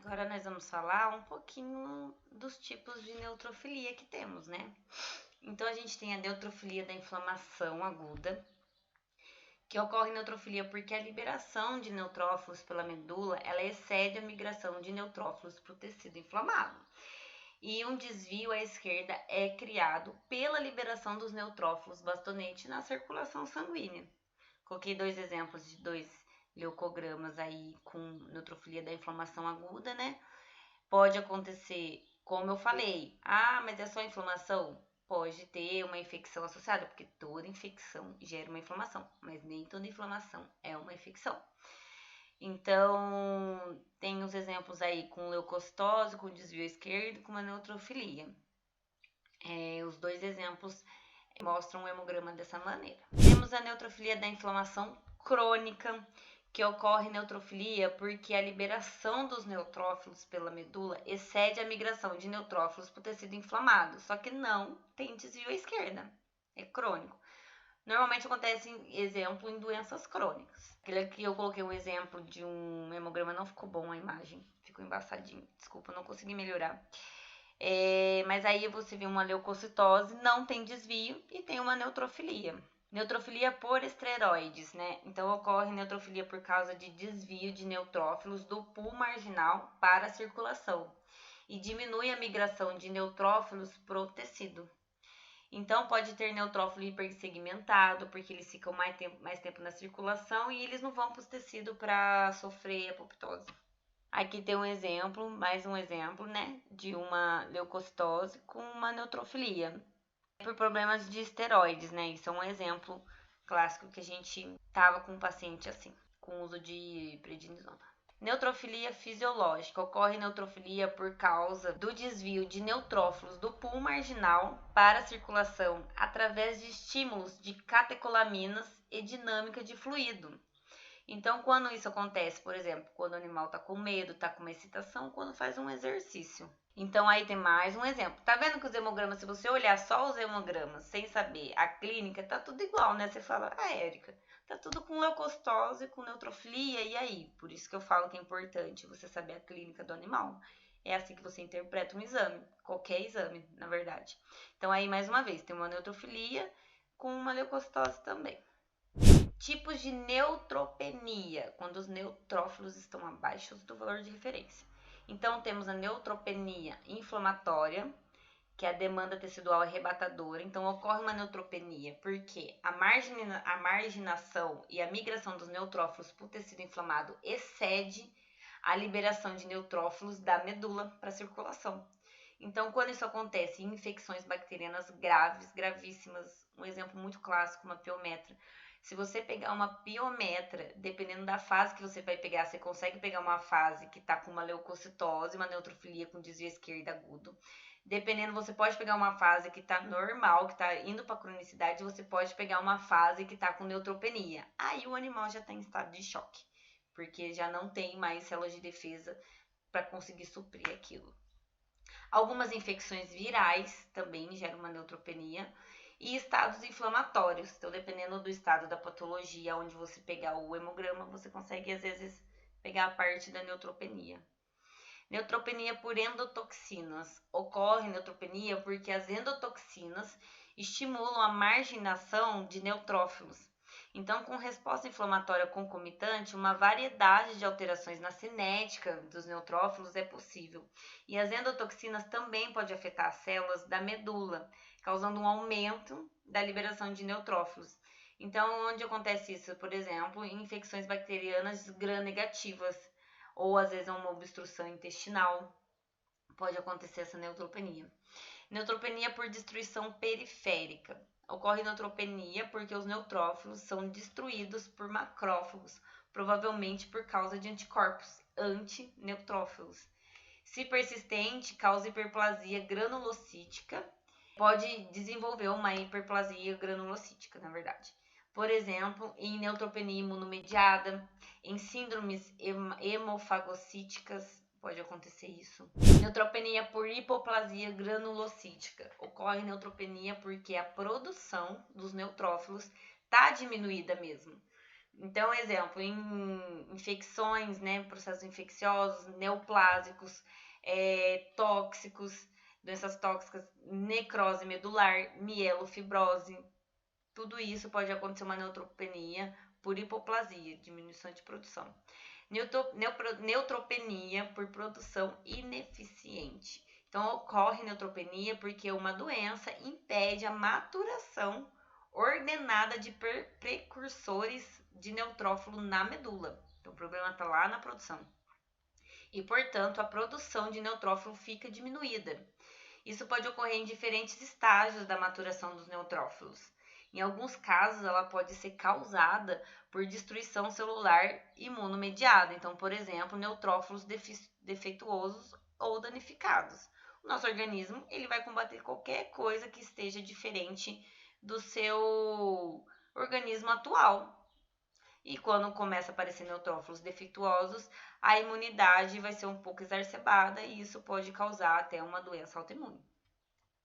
Agora nós vamos falar um pouquinho dos tipos de neutrofilia que temos, né? Então a gente tem a neutrofilia da inflamação aguda, que ocorre neutrofilia porque a liberação de neutrófilos pela medula, ela excede a migração de neutrófilos para o tecido inflamado. E um desvio à esquerda é criado pela liberação dos neutrófilos bastonete na circulação sanguínea. Coloquei dois exemplos de dois leucogramas aí com neutrofilia da inflamação aguda, né? Pode acontecer, como eu falei, mas é só inflamação? Pode ter uma infecção associada, porque toda infecção gera uma inflamação, mas nem toda inflamação é uma infecção. Então, tem os exemplos aí com leucocitose, com desvio esquerdo, com uma neutrofilia. Os dois exemplos mostram o hemograma dessa maneira. Temos a neutrofilia da inflamação crônica, que ocorre neutrofilia porque a liberação dos neutrófilos pela medula excede a migração de neutrófilos para o tecido inflamado, só que não tem desvio à esquerda, é crônico. Normalmente acontece, exemplo, em doenças crônicas. Aquele aqui eu coloquei um exemplo de um hemograma, não ficou bom a imagem, ficou embaçadinho, desculpa, não consegui melhorar. Mas aí você vê uma leucocitose, não tem desvio e tem uma neutrofilia. Neutrofilia por esteroides, né? Então ocorre neutrofilia por causa de desvio de neutrófilos do pool marginal para a circulação e diminui a migração de neutrófilos para o tecido. Então pode ter neutrófilo hipersegmentado, porque eles ficam mais tempo na circulação e eles não vão para o tecido para sofrer apoptose. Aqui tem um exemplo, mais um exemplo, né, de uma leucocitose com uma neutrofilia por problemas de esteroides, né? Isso é um exemplo clássico que a gente tava com um paciente assim, com uso de prednisona. Neutrofilia fisiológica. Ocorre neutrofilia por causa do desvio de neutrófilos do pool marginal para a circulação através de estímulos de catecolaminas e dinâmica de fluido. Então, quando isso acontece, por exemplo, quando o animal está com medo, está com uma excitação, quando faz um exercício. Então, aí tem mais um exemplo. Tá vendo que os hemogramas, se você olhar só os hemogramas sem saber a clínica, tá tudo igual, né? Você fala, Érica, tá tudo com leucocitose, com neutrofilia, e aí? Por isso que eu falo que é importante você saber a clínica do animal. É assim que você interpreta um exame, qualquer exame, na verdade. Então, aí, mais uma vez, tem uma neutrofilia com uma leucocitose também. Tipos de neutropenia, quando os neutrófilos estão abaixo do valor de referência. Então, temos a neutropenia inflamatória, que é a demanda tecidual arrebatadora. Então, ocorre uma neutropenia porque a marginação e a migração dos neutrófilos para o tecido inflamado excede a liberação de neutrófilos da medula para a circulação. Então, quando isso acontece em infecções bacterianas graves, gravíssimas, um exemplo muito clássico, uma piometra. Se você pegar uma piometra, dependendo da fase que você vai pegar, você consegue pegar uma fase que está com uma leucocitose, uma neutrofilia com desvio esquerdo agudo. Dependendo, você pode pegar uma fase que está normal, que está indo para a cronicidade, você pode pegar uma fase que está com neutropenia. Aí o animal já está em estado de choque, porque já não tem mais células de defesa para conseguir suprir aquilo. Algumas infecções virais também geram uma neutropenia e estados inflamatórios. Então, dependendo do estado da patologia, onde você pegar o hemograma, você consegue, às vezes, pegar a parte da neutropenia. Neutropenia por endotoxinas. Ocorre neutropenia porque as endotoxinas estimulam a marginação de neutrófilos. Então, com resposta inflamatória concomitante, uma variedade de alterações na cinética dos neutrófilos é possível. E as endotoxinas também podem afetar as células da medula, causando um aumento da liberação de neutrófilos. Então, onde acontece isso? Por exemplo, em infecções bacterianas gram-negativas, ou às vezes uma obstrução intestinal, pode acontecer essa neutropenia. Neutropenia por destruição periférica. Ocorre neutropenia porque os neutrófilos são destruídos por macrófagos, provavelmente por causa de anticorpos antineutrófilos. Se persistente, causa hiperplasia granulocítica. Pode desenvolver uma hiperplasia granulocítica, na verdade. Por exemplo, em neutropenia imunomediada, em síndromes hemofagocíticas, pode acontecer isso. Neutropenia por hipoplasia granulocítica. Ocorre neutropenia porque a produção dos neutrófilos está diminuída mesmo. Então, exemplo, em infecções, né, processos infecciosos, neoplásicos, tóxicos, doenças tóxicas, necrose medular, mielofibrose, tudo isso pode acontecer uma neutropenia por hipoplasia, diminuição de produção. Neutropenia por produção ineficiente. Então, ocorre neutropenia porque uma doença impede a maturação ordenada de precursores de neutrófilo na medula. Então, o problema está lá na produção. E, portanto, a produção de neutrófilo fica diminuída. Isso pode ocorrer em diferentes estágios da maturação dos neutrófilos. Em alguns casos, ela pode ser causada por destruição celular imunomediada. Então, por exemplo, neutrófilos defeituosos ou danificados. O nosso organismo ele vai combater qualquer coisa que esteja diferente do seu organismo atual. E quando começa a aparecer neutrófilos defeituosos, a imunidade vai ser um pouco exacerbada e isso pode causar até uma doença autoimune.